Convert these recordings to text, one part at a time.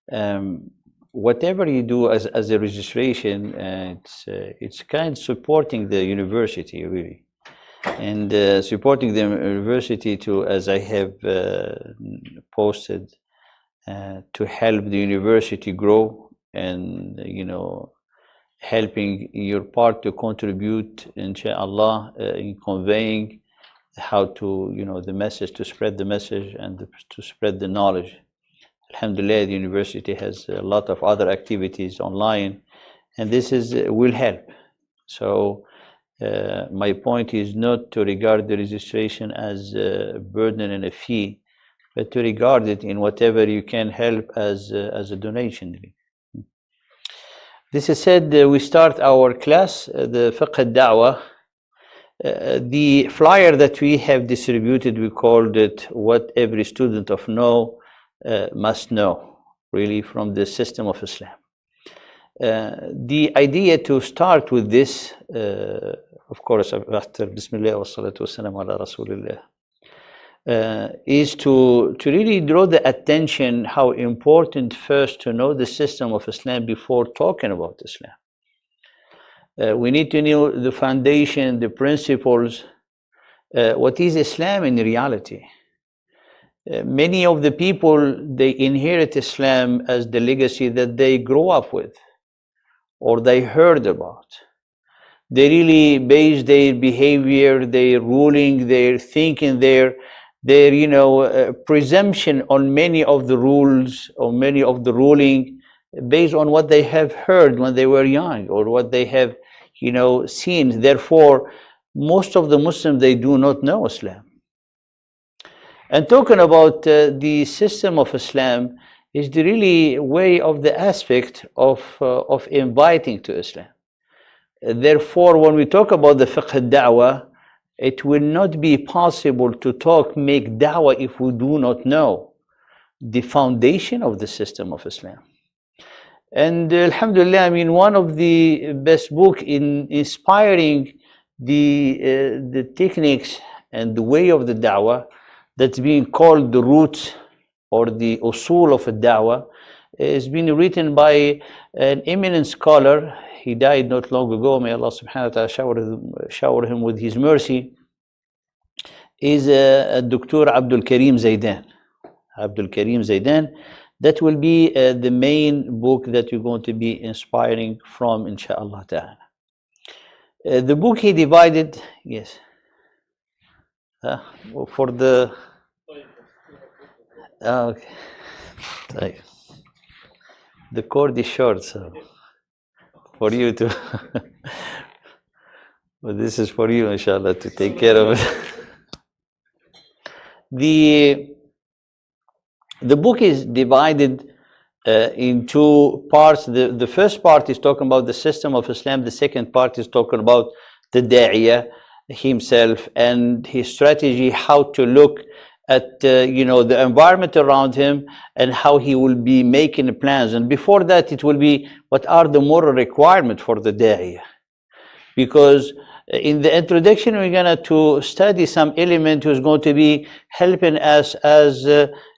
Whatever you do as a registration, it's kind of supporting the university really, and supporting the university to, as I have posted, to help the university grow, and helping your part to contribute, inshallah, in conveying how to, the message, to spread the message and to spread the knowledge. Alhamdulillah, the university has a lot of other activities online, and this will help. So my point is not to regard the registration as a burden and a fee, but to regard it in whatever you can help as a donation. This is said, we start our class, the Fiqh al-Dawah. The flyer that we have distributed, we called it "What Every Student of Know Must Know," really, from the system of Islam. The idea to start with this, of course, after Bismillah wa salatu wa salam ala Rasulillah, is to really draw the attention how important first to know the system of Islam before talking about Islam. We need to know the foundation, the principles. What is Islam in reality? Many of the people, they inherit Islam as the legacy that they grow up with or they heard about. They really base their behavior, their ruling, their thinking, their presumption on many of the rules or many of the ruling based on what they have heard when they were young or what they have seen. Therefore, most of the Muslims, they do not know Islam. And talking about the system of Islam is the really way of the aspect of inviting to Islam. Therefore, when we talk about the Fiqh al-Dawah, it will not be possible to make da'wah if we do not know the foundation of the system of Islam. And alhamdulillah, one of the best book in inspiring the techniques and the way of the da'wah, that's being called the roots or the usul of a da'wah, is been written by an eminent scholar. He died not long ago. May Allah subhanahu wa ta'ala shower him with his mercy. Is Dr. Abdul Karim Zaidan. Abdul Karim Zaidan. That will be the main book that you're going to be inspiring from, inshallah ta'ala. The book he divided, yes. For the... okay. The cord is short, so for you to... but this is for you, inshallah, to take care of it. The book is divided in two parts. The first part is talking about the system of Islam. The second part is talking about the da'iyah himself and his strategy, how to look at the environment around him and how he will be making plans. And before that, it will be what are the moral requirements for the da'iyah. Because in the introduction, we're going to study some element who's going to be helping us as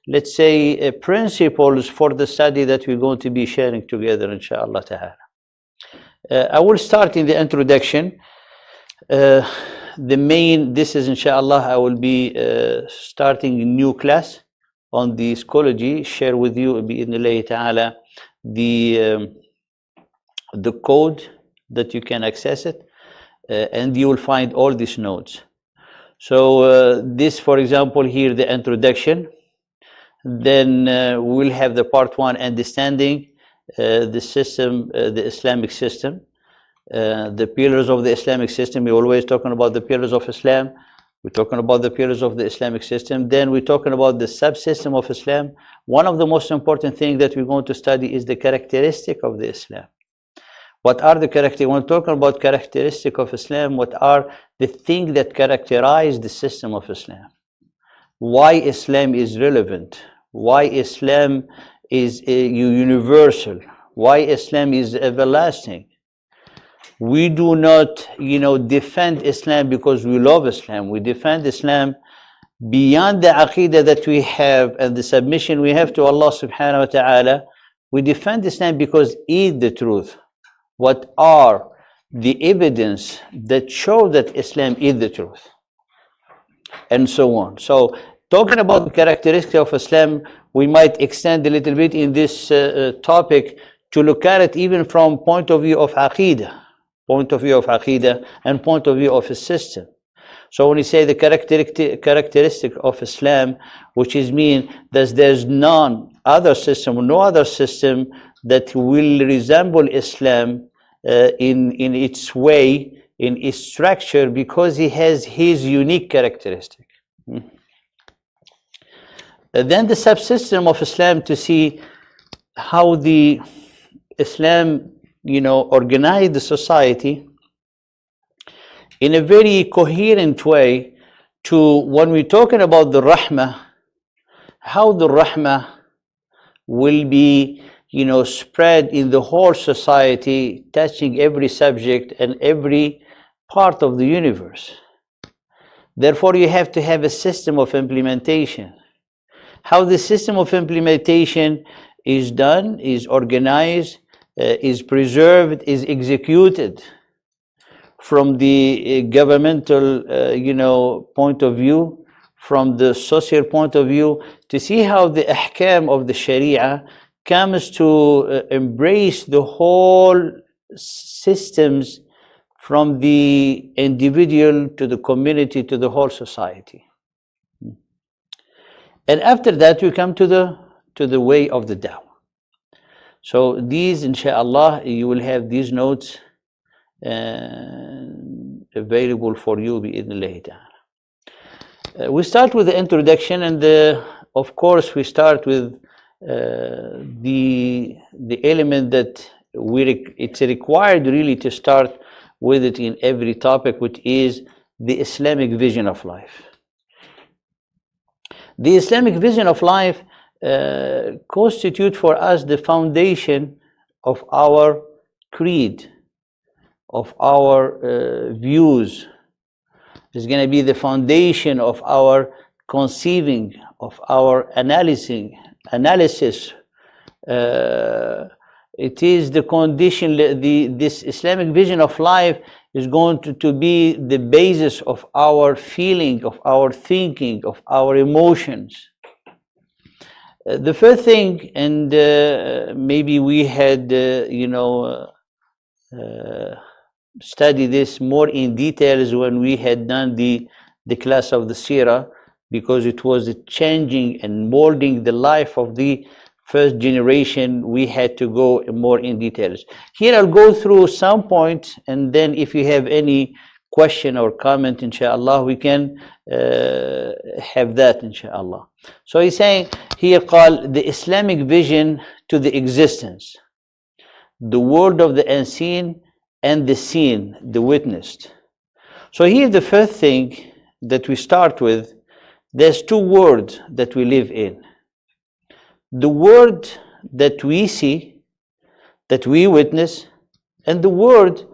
let's say, principles for the study that we're going to be sharing together, inshallah ta'ala. I will start in the introduction. This is, inshallah, I will be starting a new class on the Schoology, share with you, bi'idhnillahi ta'ala, the code that you can access it, and you will find all these notes. So this, for example, here, the introduction. Then we'll have the part one, understanding the system, the Islamic system, the pillars of the Islamic system. We're always talking about the pillars of Islam. We're talking about the pillars of the Islamic system. Then we're talking about the subsystem of Islam. One of the most important things that we're going to study is the characteristic of the Islam. What are the characteristics? When we're talking about characteristic of Islam, what are the things that characterize the system of Islam? Why Islam is relevant? Why Islam is universal? Why Islam is everlasting? We do not, defend Islam because we love Islam. We defend Islam beyond the aqidah that we have and the submission we have to Allah subhanahu wa ta'ala, We defend Islam because it is the truth. What are the evidence that show that Islam is the truth? And so on. So, talking about the characteristics of Islam, we might extend a little bit in this topic to look at it even from point of view of Aqidah, and point of view of a system. So when you say the characteristic of Islam, which is mean that there's no other system that will resemble Islam in its way, in its structure, because he has his unique characteristic. Then the subsystem of Islam, to see how the Islam, organized the society in a very coherent way to when we're talking about the rahmah, how the rahmah will be, spread in the whole society, touching every subject and every part of the universe. Therefore, you have to have a system of implementation. How the system of implementation is done, is organized, is preserved, is executed from the governmental, point of view, from the social point of view, to see how the ahkam of the Sharia comes to embrace the whole systems from the individual to the community to the whole society. And after that, we come to the way of the Dawah. So these, inshallah, you will have these notes available for you bi'idhnillahi ta'ala. We start with the introduction, and of course we start with the element that it's required really to start with it in every topic, which is the Islamic vision of life. The Islamic vision of life constitutes for us the foundation of our creed, of our views. It's going to be the foundation of our conceiving, of our analysis. It is the condition, this Islamic vision of life is going to be the basis of our feeling, of our thinking, of our emotions. The first thing, and maybe we had, studied this more in details when we had done the class of the Sirah, because it was changing and molding the life of the first generation. We had to go more in details. Here I'll go through some points, and then if you have any question or comment, inshallah, we can have that, inshallah. So he's saying here, called the Islamic vision to the existence, the world of the unseen and the seen, the witnessed. So here the first thing that we start with, there's two worlds that we live in. The world that we see, that we witness, and the world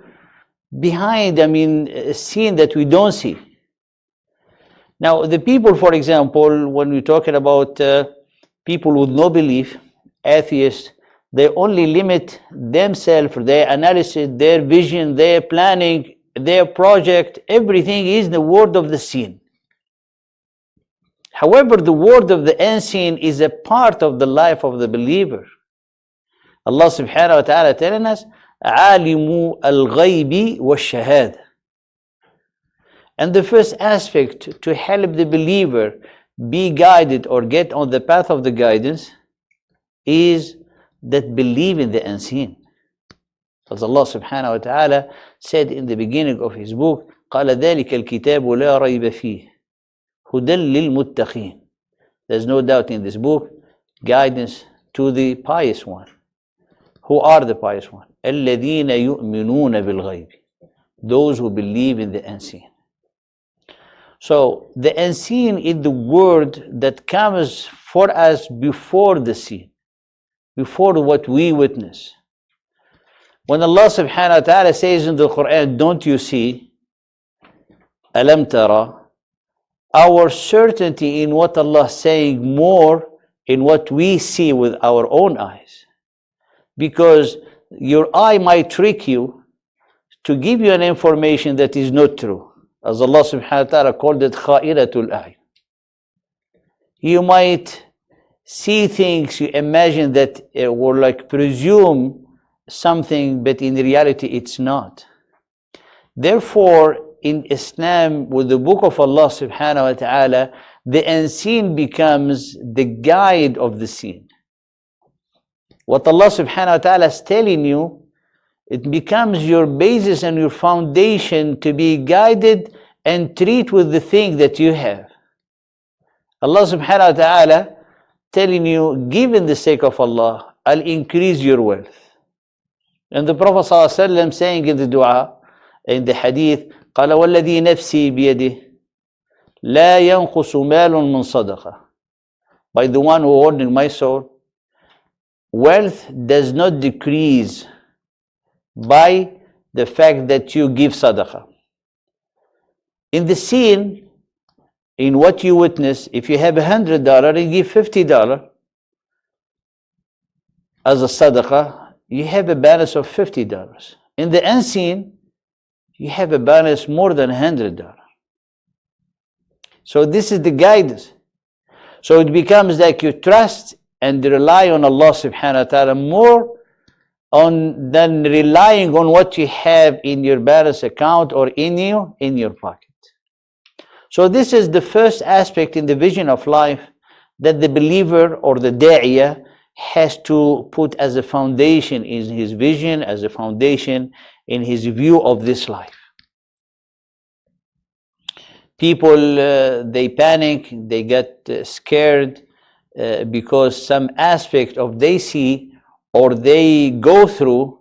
behind, a scene that we don't see. Now, the people, for example, when we're talking about people with no belief, atheists, they only limit themselves, their analysis, their vision, their planning, their project, everything is the world of the seen. However, the world of the unseen is a part of the life of the believer. Allah subhanahu wa ta'ala telling us, عَالِمُ الْغَيْبِ وَالشَّهَادَةِ. And the first aspect to help the believer be guided or get on the path of the guidance is that believe in the unseen. As Allah subhanahu wa ta'ala said in the beginning of his book, قَالَ ذَلِكَ الْكِتَابُ لَا رَيْبَ فِيهِ هُدًى لِلْمُتَّقِينَ. There's no doubt in this book, guidance to the pious one. Who are the pious one? الَّذِينَ يُؤْمِنُونَ بِالْغَيْبِ. Those who believe in the unseen. So the unseen is the word that comes for us before the seen, before what we witness. When Allah subhanahu wa ta'ala says in the Quran, don't you see? Alam tara? Our certainty in what Allah is saying more in what we see with our own eyes. because your eye might trick you to give you an information that is not true. As Allah subhanahu wa ta'ala called it kha'iratul a'yun. You might see things, you imagine that or like presume something, but in reality it's not. Therefore, in Islam, with the book of Allah subhanahu wa ta'ala, the unseen becomes the guide of the seen. What Allah subhanahu wa ta'ala is telling you, it becomes your basis and your foundation to be guided and treat with the thing that you have. Allah subhanahu wa ta'ala telling you, give in the sake of Allah, I'll increase your wealth. And the Prophet sallallahu alaihi wasallam saying in the dua, in the hadith, قال والذي نفسي بيده لا ينقص مال من صدقة. By the one who holding my soul, wealth does not decrease by the fact that you give sadaqah. In the scene, in what you witness, if you have $100 and give $50 as a sadaqah, you have a balance of $50. In the unseen, you have a balance more than $100. So this is the guidance. So it becomes like you trust and rely on Allah subhanahu wa ta'ala more than relying on what you have in your balance account or in your pocket. So this is the first aspect in the vision of life that the believer or the da'iyah has to put as a foundation in his vision, as a foundation in his view of this life. People, they panic, they get scared because some aspect of they see or they go through.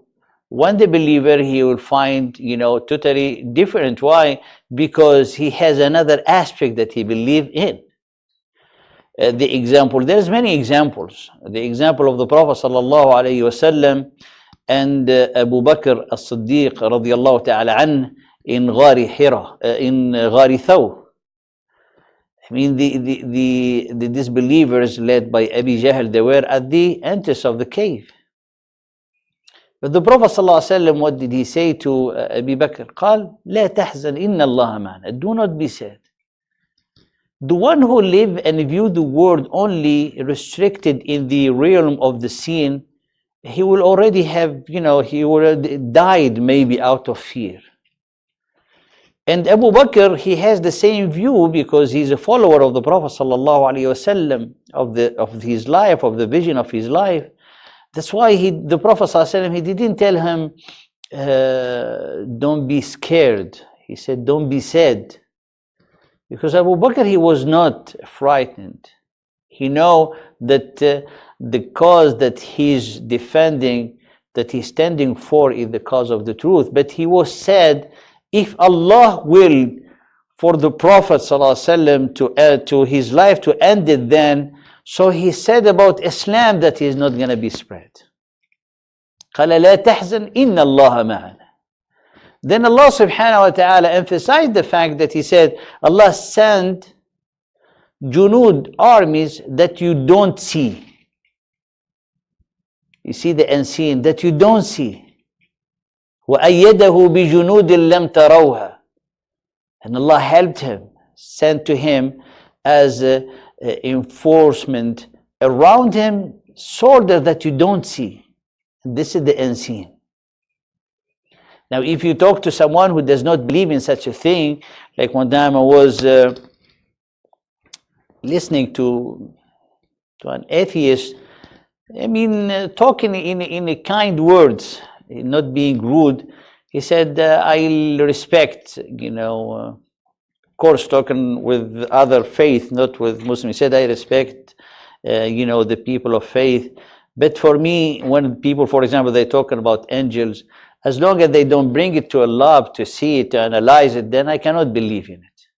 When the believer, he will find, totally different. Why? Because he has another aspect that he believes in. The example, there's many examples. The example of the Prophet sallallahu alaihi wasallam and Abu Bakr as-Siddiq radiyallahu ta'ala anh in Ghari Hira, in Ghari Thaw. I mean, the disbelievers led by Abi Jahl, they were at the entrance of the cave. But the Prophet ﷺ, what did he say to Abi Bakr? قال لا تحزن إن الله معنا. Do not be sad. The one who live and view the world only restricted in the realm of the seen, he will already have, he would have died maybe out of fear. And Abu Bakr, he has the same view because he's a follower of the Prophet ﷺ, of his life, of the vision of his life. That's why the Prophet ﷺ, he didn't tell him, don't be scared. He said, don't be sad. Because Abu Bakr, he was not frightened. He know that the cause that he's defending, that he's standing for is the cause of the truth. But he was sad, if Allah will for the Prophet ﷺ to his life to end it then, so he said about Islam that he is not going to be spread. قال لا تحزن إن الله معنا. Then Allah subhanahu wa ta'ala emphasized the fact that he said, Allah sent junud, armies that you don't see. You see the unseen that you don't see. وَأَيَّدَهُ بِجُنُودٍ لَمْ تَرَوْهَا. And Allah helped him, sent to him as enforcement around him, soldiers that you don't see. And this is the unseen. Now, if you talk to someone who does not believe in such a thing, like one time I was listening to an atheist, talking in a kind words, not being rude. He said, I respect, of course, talking with other faith, not with Muslims. He said, I respect, the people of faith. But for me, when people, for example, they're talking about angels, as long as they don't bring it to a lab to see it, to analyze it, then I cannot believe in it.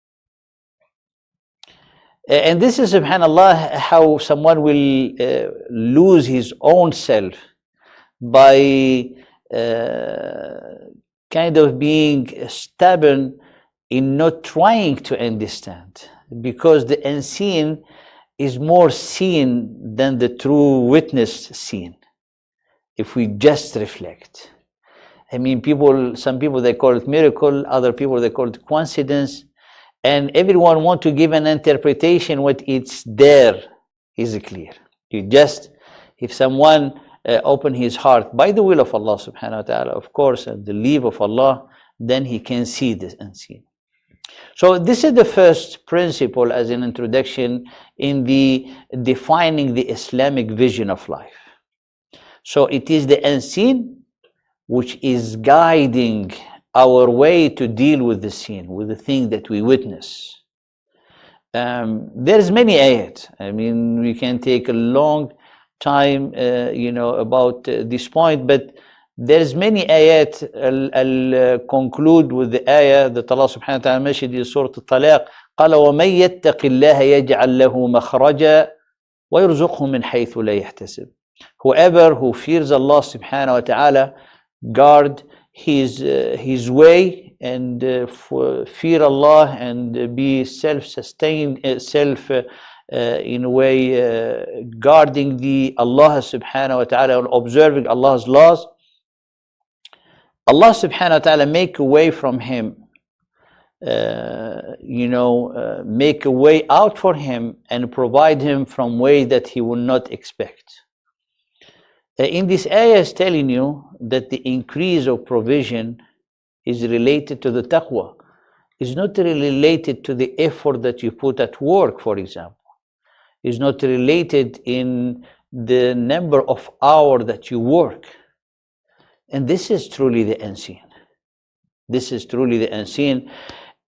And this is, subhanAllah, how someone will lose his own self by kind of being stubborn in not trying to understand, because the unseen is more seen than the true witness seen. if we just reflect. I mean, some people, they call it miracle, other people, they call it coincidence, and everyone want to give an interpretation. What it's there is clear. You just, if someone open his heart by the will of Allah subhanahu wa ta'ala, of course, and the leave of Allah, then he can see this unseen. So this is the first principle as an introduction in the defining the Islamic vision of life. So it is the unseen which is guiding our way to deal with the seen, with the thing that we witness. There's many ayat. I mean, we can take a long time, about this point, but there's many ayat. I'll conclude with the ayah that Allah subhanahu wa ta'ala mentioned in Surah Al-Talaq. قال ومن يتق الله يجعل له مخرجا ويرزقه من حيث لا يحتسب. Whoever who fears Allah subhanahu wa ta'ala, guard his way, and fear Allah and be self-sustained, in a way guarding the Allah subhanahu wa ta'ala and observing Allah's laws. Allah subhanahu wa ta'ala make a way from him, make a way out for him and provide him from way that he will not expect. In this ayah is telling you that the increase of provision is related to the taqwa. It's not related to the effort that you put at work, for example. It's not related in the number of hours that you work. And this is truly the unseen. This is truly the unseen.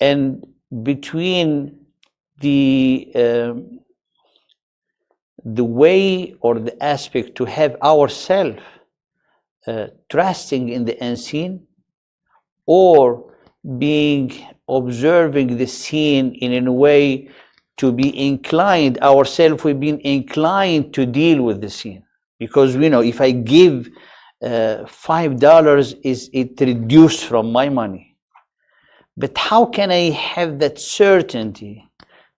And between the way or the aspect to have ourselves trusting in the unseen, or being observing the seen in a way to be inclined ourselves, we've been inclined to deal with the seen, because we know if I give $5, is it reduced from my money? But how can I have that certainty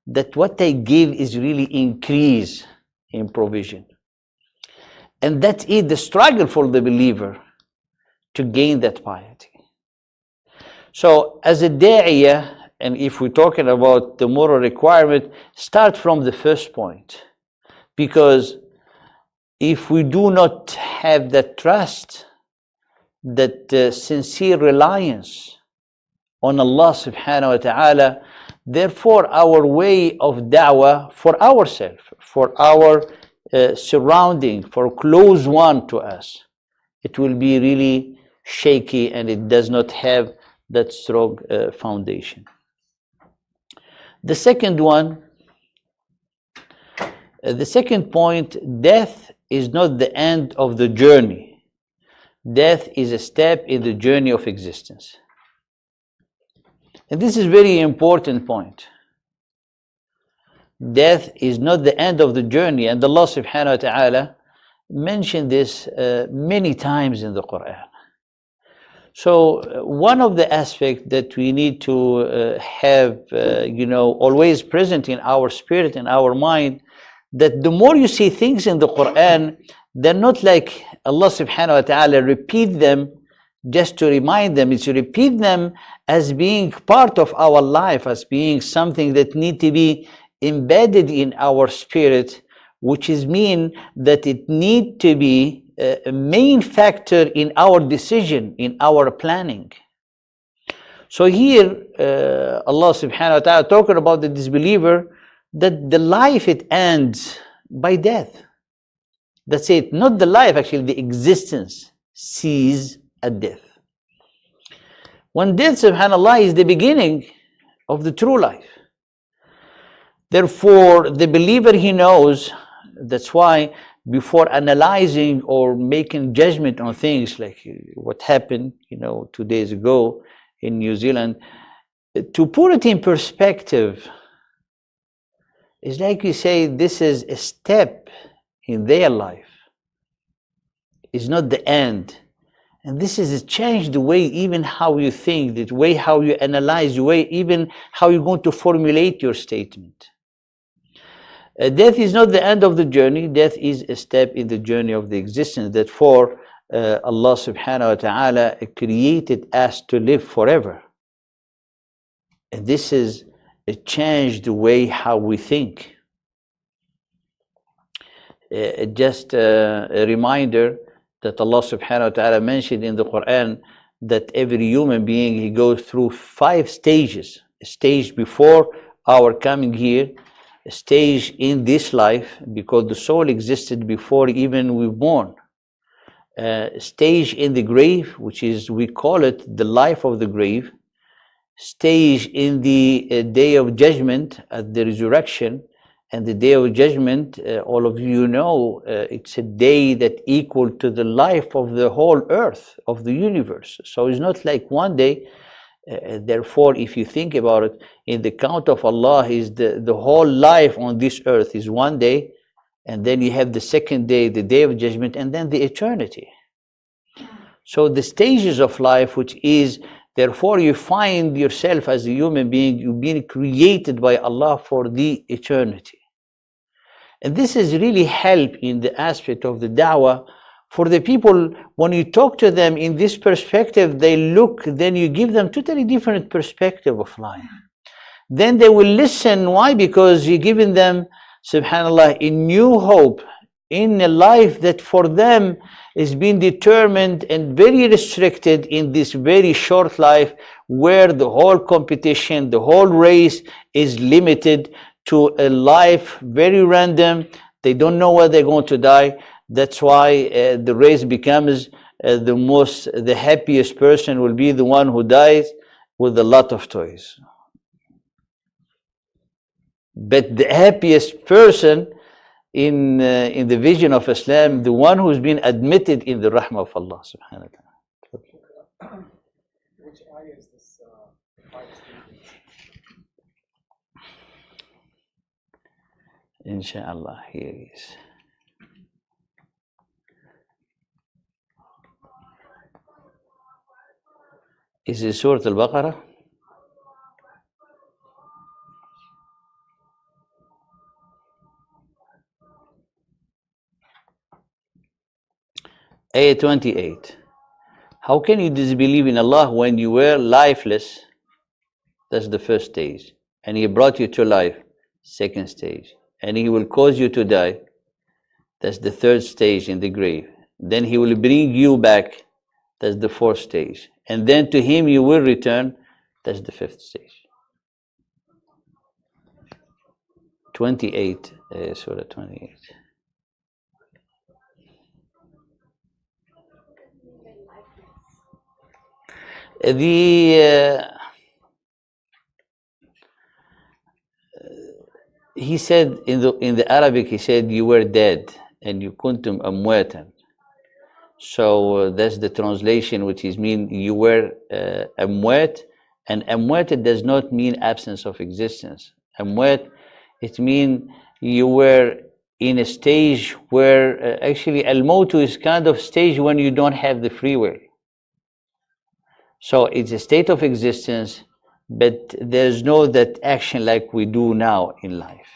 that what I give is really increase in provision? And that is the struggle for the believer to gain that piety. So as a da'iyah, and if we're talking about the moral requirement, start from the first point. Because if we do not have that trust, that sincere reliance on Allah subhanahu wa ta'ala, therefore our way of da'wah for ourselves, for our surrounding, for close one to us, it will be really shaky and it does not have that strong foundation. The second one, the second point, death is not the end of the journey. Death is a step in the journey of existence. And this is a very important point. Death is not the end of the journey, and Allah subhanahu wa ta'ala mentioned this many times in the Quran. So one of the aspects that we need to have, always present in our spirit and our mind, that the more you see things in the Quran, they're not like Allah subhanahu wa ta'ala repeat them just to remind them. It's to repeat them as being part of our life, as being something that need to be embedded in our spirit, which is mean that it need to be a main factor in our decision, in our planning. So here, Allah subhanahu wa ta'ala talking about the disbeliever, that the life, it ends by death. That's it. Not the life, actually, the existence ceases at death. When death, subhanAllah, is the beginning of the true life. Therefore, the believer, he knows, that's why before analyzing or making judgment on things like what happened, 2 days ago in New Zealand, to put it in perspective, it's like you say, this is a step in their life. It's not the end. And this is a change the way even how you think, the way how you analyze, the way even how you're going to formulate your statement. Death is not the end of the journey. Death is a step in the journey of the existence. Therefore, Allah subhanahu wa ta'ala created us to live forever. And this is a changed the way how we think. Just a reminder that Allah subhanahu wa ta'ala mentioned in the Quran that every human being, he goes through 5 stages. A stage before our coming here, a stage in this life, because the soul existed before even we were born. Stage in the grave, which is, we call it the life of the grave. Stage in the day of judgment, at the resurrection. And the day of judgment, all of you know, it's a day that equal to the life of the whole earth, of the universe. So it's not like one day. Therefore, if you think about it, in the count of Allah, is the whole life on this earth is one day, and then you have the second day, the day of judgment, and then the eternity. So the stages of life, which is, therefore you find yourself as a human being, you've been created by Allah for the eternity. And this is really help in the aspect of the da'wah for the people. When you talk to them in this perspective, they look, then you give them totally different perspective of life. Then they will listen. Why? Because you're giving them, subhanAllah, a new hope in a life that for them is being determined and very restricted in this very short life, where the whole competition, the whole race is limited to a life very random. They don't know where they're going to die. That's why the race becomes the happiest person will be the one who dies with a lot of toys. But the happiest person in the vision of Islam, the one who's been admitted in the rahmah of Allah subhanahu wa ta'ala. Which ayah is this 5 stages? Inshallah, here it is. Is it Surah Al-Baqarah? Ayah 28. How can you disbelieve in Allah when you were lifeless? That's the first stage. And He brought you to life, second stage. And He will cause you to die. That's the third stage in the grave. Then He will bring you back. That's the fourth stage. And then to Him you will return. That's the fifth stage. 28, Surah 28. He said in the Arabic, he said you were dead and you kuntum amwatan. So that's the translation, which is mean you were amwat, and amwat does not mean absence of existence. Amwat, it means you were in a stage where actually al-mautu is kind of stage when you don't have the free will. So it's a state of existence, but there's no that action like we do now in life.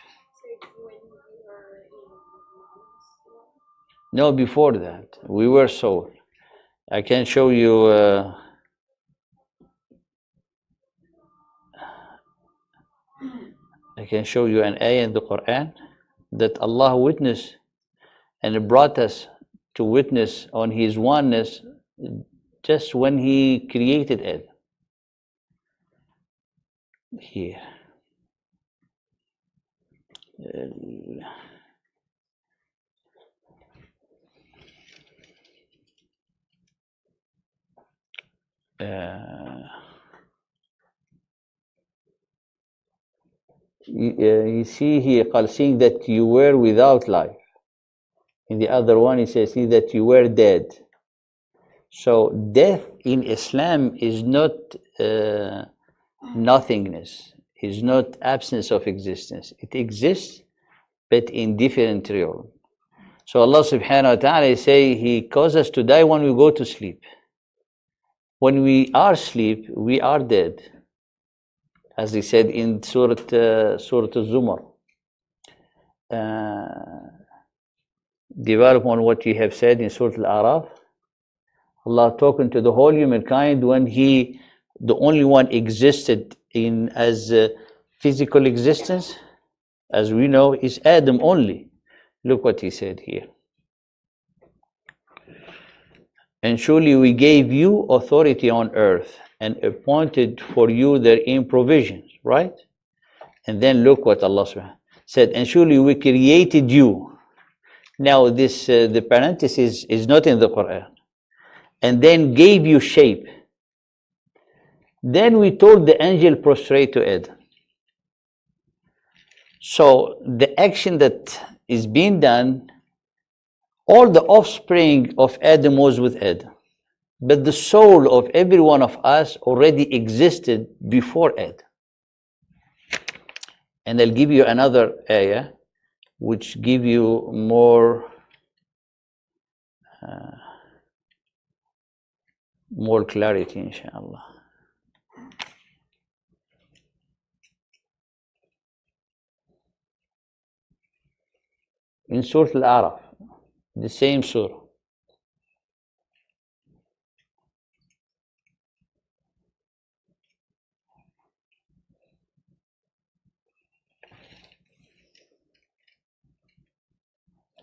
No, before that, we were soul. I can show you. I can show you an ayah in the Quran that Allah witnessed and brought us to witness on His oneness just when He created it. Here. You see here, seeing that you were without life. In the other one, he says, see that you were dead. So death in Islam is not nothingness, is not absence of existence. It exists, but in different realm. So Allah subhanahu wa ta'ala say He causes us to die when we go to sleep. When we are asleep, we are dead. As He said in Surah Al-Zumar. Develop on what you have said in Surah Al-Araf. Allah talking to the whole humankind when He, the only one existed in as physical existence, as we know, is Adam only. Look what He said here. And surely we gave you authority on earth and appointed for you therein provisions, right? And then look what Allah said, and surely we created you. Now this, the parenthesis is not in the Quran. And then gave you shape. Then we told the angel prostrate to Adam. So the action that is being done, all the offspring of Adam was with Adam. But the soul of every one of us already existed before Adam. And I'll give you another ayah which give you more clarity, inshallah. In Surah Al-A'raf, the same surah.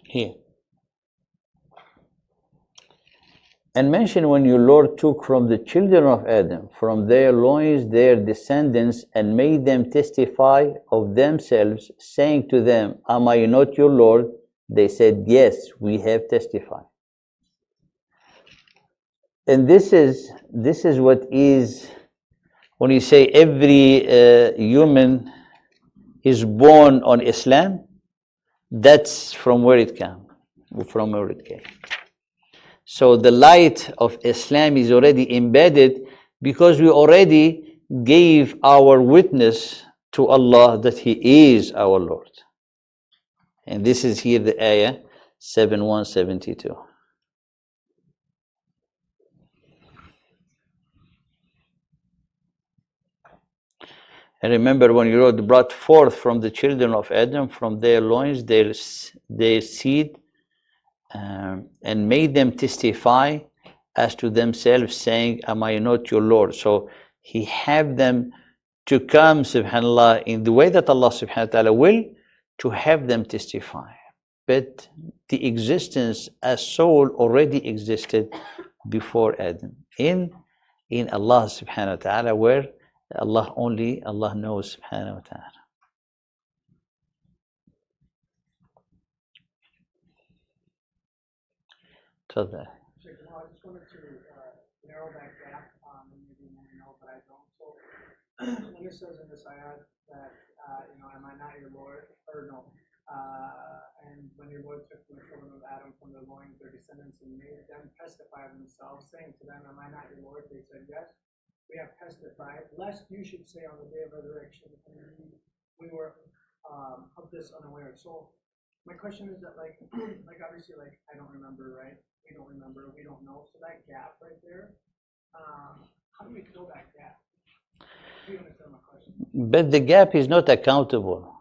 Here. And mention when your Lord took from the children of Adam, from their loins, their descendants, and made them testify of themselves, saying to them, am I not your Lord? They said, yes, we have testified. And this is what is, when you say every human is born on Islam, that's from where it came. So the light of Islam is already embedded because we already gave our witness to Allah that He is our Lord. And this is here the ayah 7172. And remember when you wrote, brought forth from the children of Adam, from their loins, their seed, and made them testify as to themselves, saying, am I not your Lord? So He have them to come, subhanAllah, in the way that Allah subhanahu wa ta'ala will, to have them testify. But the existence as soul already existed before Adam. In Allah subhanahu wa ta'ala, where Allah knows subhanahu wa ta'ala. So that. I just wanted to narrow that gap, and maybe you may know, but I don't. So when it says in this ayat that, am I not your Lord? Or no. And when your Lord took from the children of Adam from their loins, their descendants, and made them testify of themselves, saying to them, am I not your Lord? They said, yes, we have testified, lest you should say on the day of resurrection, we were of this unaware. So my question is that, like obviously, like, I don't remember, right? We don't remember, we don't know. So that gap right there, how do we fill that gap? Do you understand my question? But the gap is not accountable,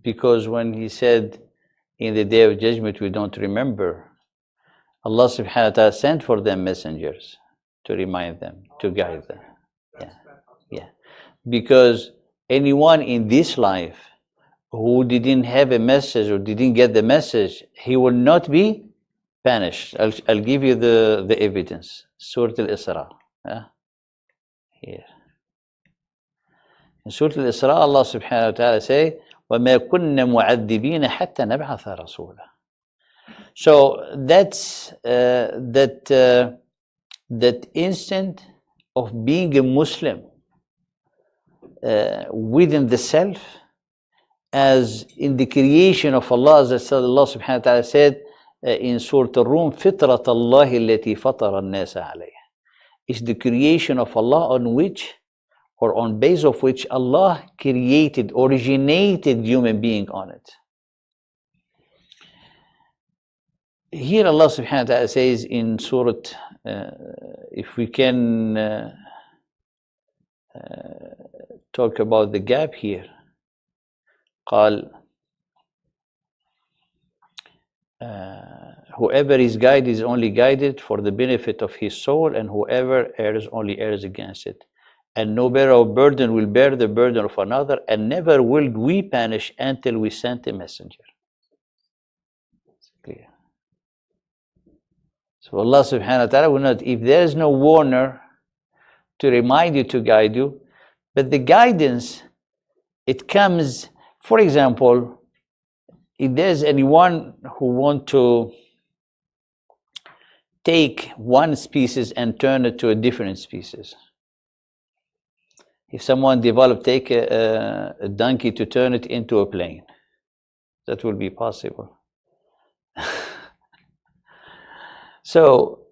because when He said, in the day of judgment we don't remember, Allah subhanahu wa ta'ala sent for them messengers to remind them, to guide them. Yeah. Because anyone in this life who didn't have a message or didn't get the message, he will not be punished. I'll give you the evidence. Surah Al-Isra. Here. In Surah Al-Isra, Allah subhanahu wa ta'ala say, وَمَا كُنَّ مُعَذِّبِينَ حَتَّى نَبْعَثَ رَسُولًا. So that's that instant of being a Muslim within the self, as in the creation of Allah, as Allah subhanahu wa ta'ala said in Surah Al-Rum, فِطْرَةَ اللَّهِ الَّتِي فَطَرَ النَّاسَ عَلَيْهَا. It's the creation of Allah on which, or on base of which, Allah created, originated human being on it. Here Allah subhanahu wa ta'ala says in Surah, if we can talk about the gap here, قال Whoever is guided is only guided for the benefit of his soul, and whoever errs only errs against it. And no bearer of burden will bear the burden of another, and never will we punish until we send a messenger. It's clear. So Allah subhanahu wa ta'ala will not, if there is no warner to remind you, to guide you, but the guidance, it comes, for example, if there's anyone who want to take one species and turn it to a different species. If someone take a donkey to turn it into a plane, that will be possible. So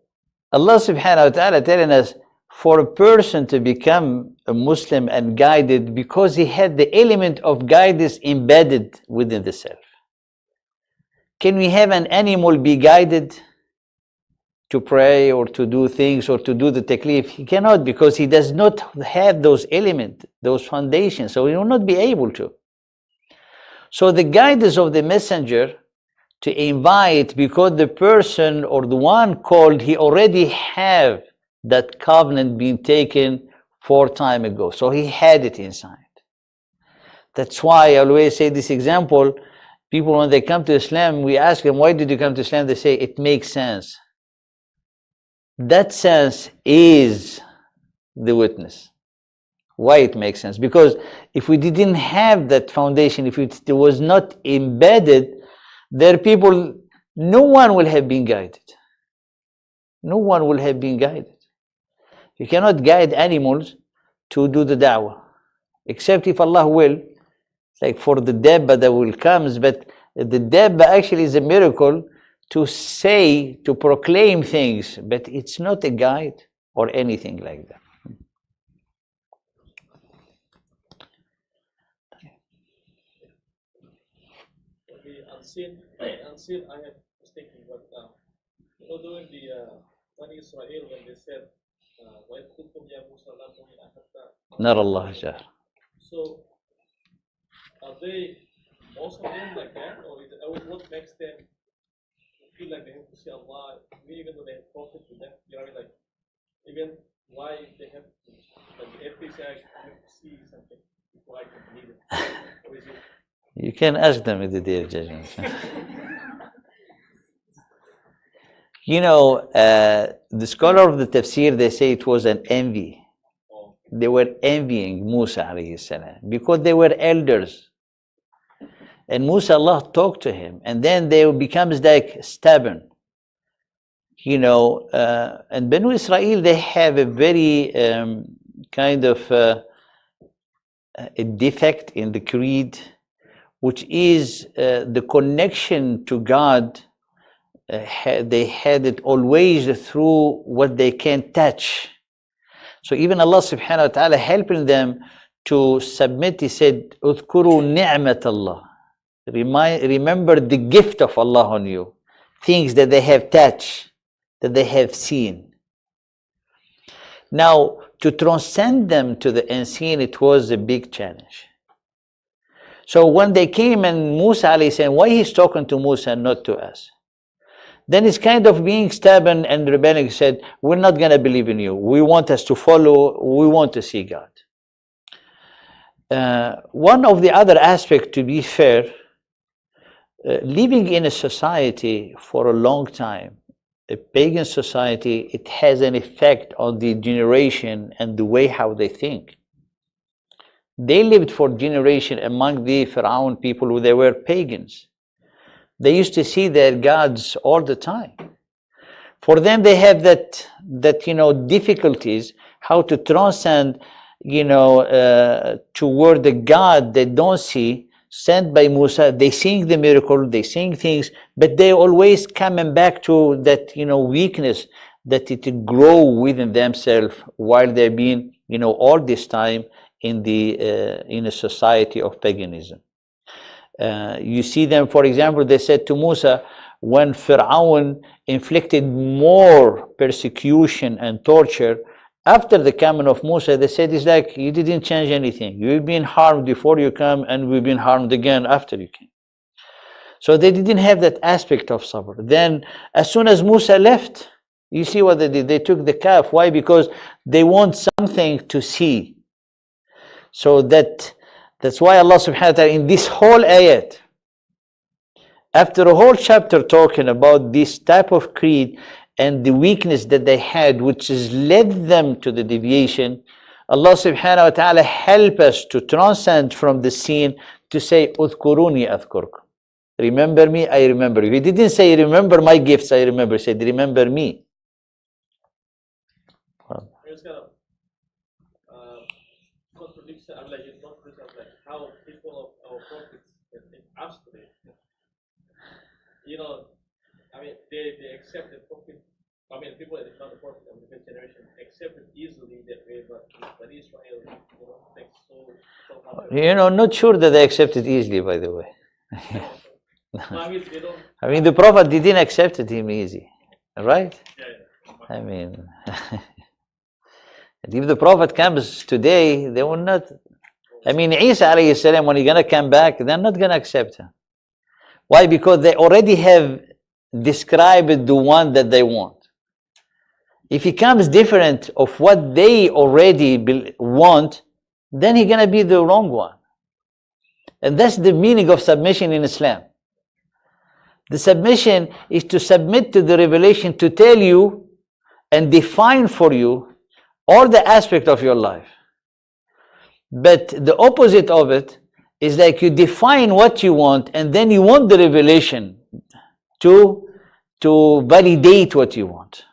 Allah subhanahu wa ta'ala telling us, for a person to become a Muslim and guided, because he had the element of guidance embedded within the self. Can we have an animal be guided to pray or to do things or to do the taklif? He cannot, because he does not have those elements, those foundations, so he will not be able to. So the guidance of the messenger to invite, because the person or the one called, he already have that covenant being taken 4 time ago, so he had it inside. That's why I always say this example. People, when they come to Islam, we ask them, why did you come to Islam? They say, it makes sense. That sense is the witness. Why it makes sense? Because if we didn't have that foundation, if it was not embedded, there are people, no one will have been guided. No one will have been guided. You cannot guide animals to do the da'wah, except if Allah will, like for the Dawah that will come, but the Dawah actually is a miracle to say, to proclaim things, but it's not a guide or anything like that. The unseen I was thinking, but during the Bani Israel, when they said, وَإِذْ قُلْتُمْ يَا مُوسَىٰ لَا تُؤْمِنْ حَتَّىٰ نَرَى اللَّهَ جَهْرًا. So, are they also doing like that, or what makes them feel like they have to see Allah, even though they have prophet with them? You know, like, even why they have to, like the atheist say, I have to see something before I can believe it? Or is it? You can ask them in the day of judgment. You know, the scholar of the tafsir, they say it was an envy. They were envying Musa alayhi salam because they were elders. And Musa, Allah talked to him, and then they becomes like stubborn. You know, and Banu Israel, they have a very kind of a defect in the creed, which is the connection to God. They had it always through what they can touch. So even Allah subhanahu wa ta'ala helping them to submit, he said, "Udhkuru ni'mat Allah." Remember the gift of Allah on you, things that they have touched, that they have seen. Now, to transcend them to the unseen, it was a big challenge. So when they came and Musa alayhi salam, why he's talking to Musa and not to us? Then it's kind of being stubborn and rebelling, said, we're not going to believe in you. We want us to follow, we want to see God. One of the other aspects, to be fair, living in a society for a long time, a pagan society, it has an effect on the generation and the way how they think. They lived for generations among the Pharaoh people who they were pagans. They used to see their gods all the time. For them, they have that difficulties how to transcend, toward the God they don't see, sent by Musa. They sing the miracle, they sing things, but they always coming back to that, weakness that it grow within themselves while they've been, all this time in a society of paganism. You see them, for example, they said to Musa, when Pharaoh inflicted more persecution and torture after the coming of Musa, they said, it's like you didn't change anything. You've been harmed before you come, and we've been harmed again after you came. So they didn't have that aspect of sabr. Then as soon as Musa left, you see what they did? They took the calf. Why? Because they want something to see. So that's why Allah subhanahu wa ta'ala in this whole ayat, after a whole chapter talking about this type of creed and the weakness that they had, which has led them to the deviation, Allah subhanahu wa ta'ala help us to transcend from the scene to say, Udhkuruni adhkurkum. Remember me, I remember you. He didn't say, remember my gifts, I remember. He said, remember me. It's kind of contradiction. I'm like, it's not like how people of our prophets think us today. You know, I mean, they accept the prophet. I mean, people that are not the prophet of the fifth generation accept it easily that way, but Israel, you know, takes so much. You know, not sure that they accept it easily, by the way. I mean, they don't. I mean, the Prophet didn't accept it him easy, right? Yeah. I mean, if the Prophet comes today, they will not. I mean, Isa alayhi salam, when he's gonna come back, they're not gonna accept him. Why? Because they already have described the one that they want. If he comes different of what they already want, then he's gonna be the wrong one. And that's the meaning of submission in Islam. The submission is to submit to the revelation to tell you and define for you all the aspects of your life. But the opposite of it is like you define what you want and then you want the revelation to validate what you want.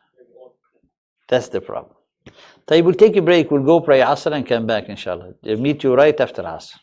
That's the problem. So we'll take a break, we'll go pray Asr and come back inshallah. Meet you right after Asr.